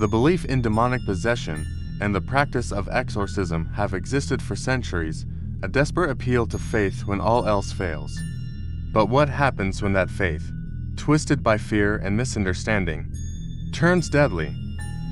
The belief in demonic possession and the practice of exorcism have existed for centuries, a desperate appeal to faith when all else fails. But what happens when that faith, twisted by fear and misunderstanding, turns deadly?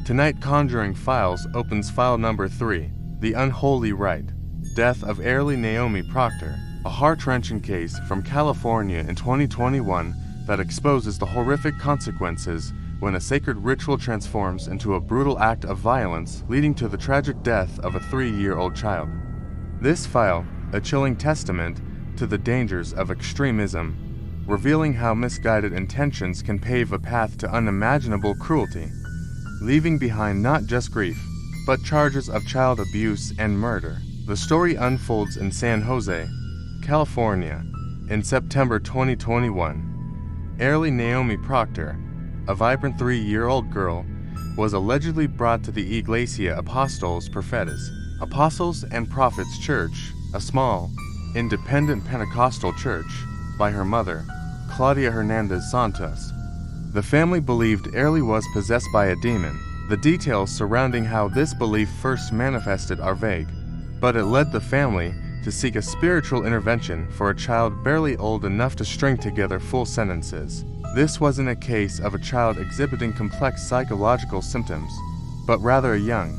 Tonight, Conjuring Files opens file number 3, The Unholy Rite, Death of Arely Naomi Proctor, a heart-wrenching case from California in 2021 that exposes the horrific consequences when a sacred ritual transforms into a brutal act of violence leading to the tragic death of a 3-year-old child. This file, a chilling testament to the dangers of extremism, revealing how misguided intentions can pave a path to unimaginable cruelty, leaving behind not just grief, but charges of child abuse and murder. The story unfolds in San Jose, California, in September 2021. Arely Naomi Proctor, a vibrant 3-year-old girl, was allegedly brought to the Iglesia Apostoles y Profetas, Apostles and Prophets Church, a small, independent Pentecostal church, by her mother, Hernandez-Santos. The family believed Arely was possessed by a demon. The details surrounding how this belief first manifested are vague, but it led the family to seek a spiritual intervention for a child barely old enough to string together full sentences. This wasn't a case of a child exhibiting complex psychological symptoms, but rather a young,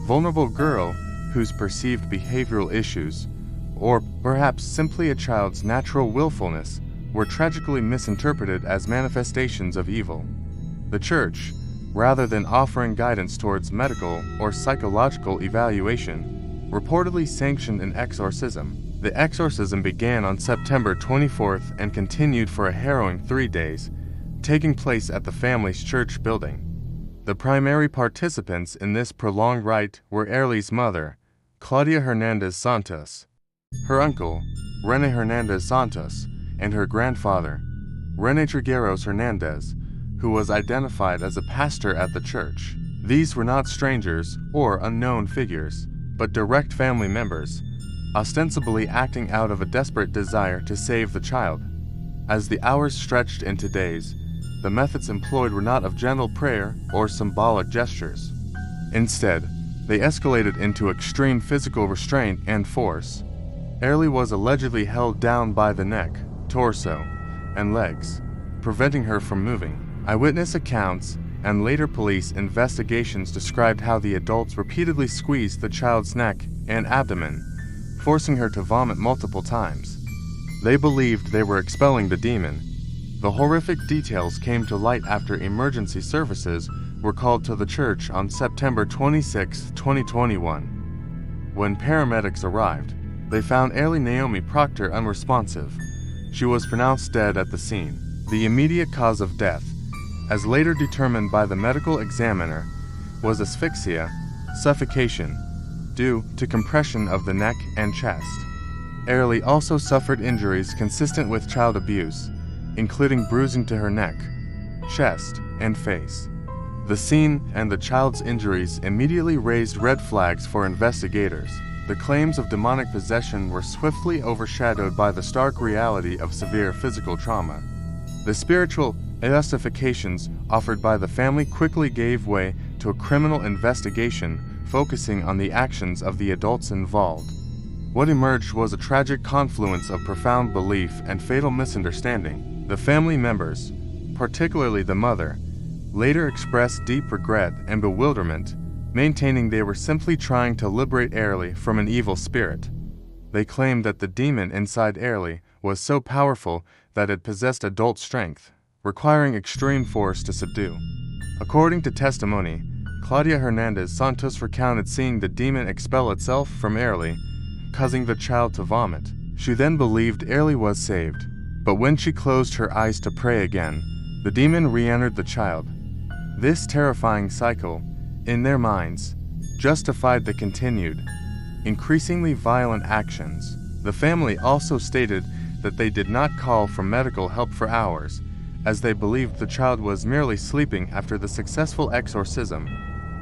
vulnerable girl whose perceived behavioral issues, or perhaps simply a child's natural willfulness, were tragically misinterpreted as manifestations of evil. The church, rather than offering guidance towards medical or psychological evaluation, reportedly sanctioned an exorcism. The exorcism began on September 24th and continued for a harrowing 3 days, taking place at the family's church building. The primary participants in this prolonged rite were Arely's mother, Hernandez-Santos, her uncle, Hernandez-Santos, and her grandfather, Trigueros-Hernandez, who was identified as a pastor at the church. These were not strangers or unknown figures, but direct family members, ostensibly acting out of a desperate desire to save the child. As the hours stretched into days, the methods employed were not of gentle prayer or symbolic gestures. Instead, they escalated into extreme physical restraint and force. Arely was allegedly held down by the neck, torso, and legs, preventing her from moving. Eyewitness accounts and later police investigations described how the adults repeatedly squeezed the child's neck and abdomen, forcing her to vomit multiple times. They believed they were expelling the demon. The horrific details came to light after emergency services were called to the church on September 26, 2021. When paramedics arrived, they found Arely Naomi Proctor unresponsive. She was pronounced dead at the scene. The immediate cause of death, as later determined by the medical examiner, was asphyxia, suffocation, due to compression of the neck and chest. Arely also suffered injuries consistent with child abuse, including bruising to her neck, chest, and face. The scene and the child's injuries immediately raised red flags for investigators. The claims of demonic possession were swiftly overshadowed by the stark reality of severe physical trauma. The spiritual justifications offered by the family quickly gave way to a criminal investigation focusing on the actions of the adults involved. What emerged was a tragic confluence of profound belief and fatal misunderstanding. The family members, particularly the mother, later expressed deep regret and bewilderment, maintaining they were simply trying to liberate Arely from an evil spirit. They claimed that the demon inside Arely was so powerful that it possessed adult strength, requiring extreme force to subdue. According to testimony, Hernandez-Santos recounted seeing the demon expel itself from Arely, causing the child to vomit. She then believed Arely was saved, but when she closed her eyes to pray again, the demon re-entered the child. This terrifying cycle, in their minds, justified the continued, increasingly violent actions. The family also stated that they did not call for medical help for hours, as they believed the child was merely sleeping after the successful exorcism,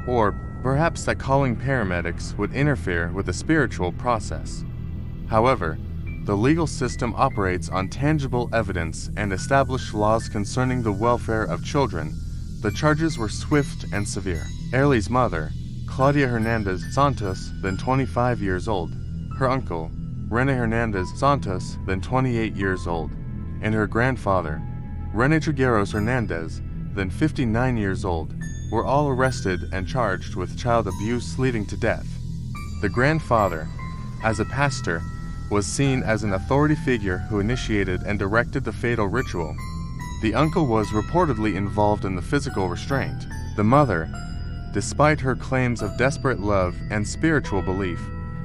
or perhaps that calling paramedics would interfere with the spiritual process. However, the legal system operates on tangible evidence and established laws concerning the welfare of children. The charges were swift and severe. Arely's mother, Claudia Hernandez-Santos, then 25 years old, her uncle, René Hernandez-Santos, then 28 years old, and her grandfather, René Trigueros-Hernandez, then 59 years old, were all arrested and charged with child abuse leading to death. The grandfather, as a pastor, was seen as an authority figure who initiated and directed the fatal ritual. The uncle was reportedly involved in the physical restraint. The mother, despite her claims of desperate love and spiritual belief,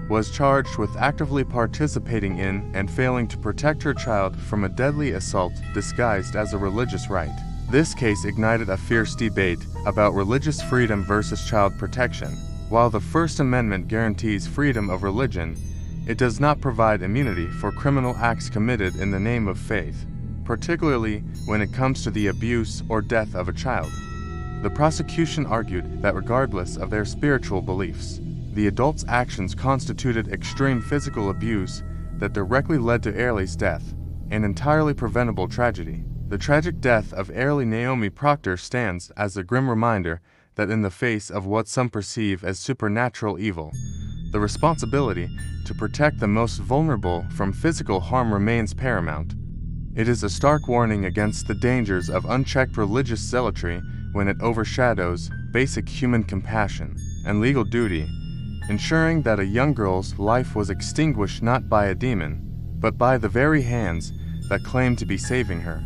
was charged with actively participating in and failing to protect her child from a deadly assault disguised as a religious rite. This case ignited a fierce debate about religious freedom versus child protection. While the First Amendment guarantees freedom of religion, it does not provide immunity for criminal acts committed in the name of faith, particularly when it comes to the abuse or death of a child. The prosecution argued that regardless of their spiritual beliefs, the adult's actions constituted extreme physical abuse that directly led to Arely's death, an entirely preventable tragedy. The tragic death of Arely Naomi Proctor stands as a grim reminder that in the face of what some perceive as supernatural evil, the responsibility to protect the most vulnerable from physical harm remains paramount. It is a stark warning against the dangers of unchecked religious zealotry when it overshadows basic human compassion and legal duty, ensuring that a young girl's life was extinguished not by a demon, but by the very hands that claim to be saving her.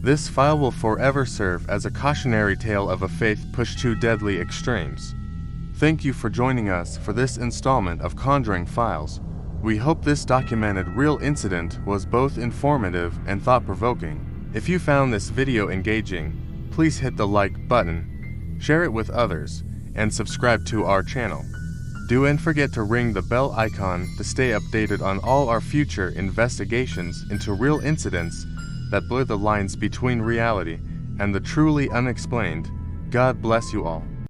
This file will forever serve as a cautionary tale of a faith pushed to deadly extremes. Thank you for joining us for this installment of Conjuring Files. We hope this documented real incident was both informative and thought-provoking. If you found this video engaging, please hit the like button, share it with others, and subscribe to our channel. Don't forget to ring the bell icon to stay updated on all our future investigations into real incidents that blur the lines between reality and the truly unexplained. God bless you all.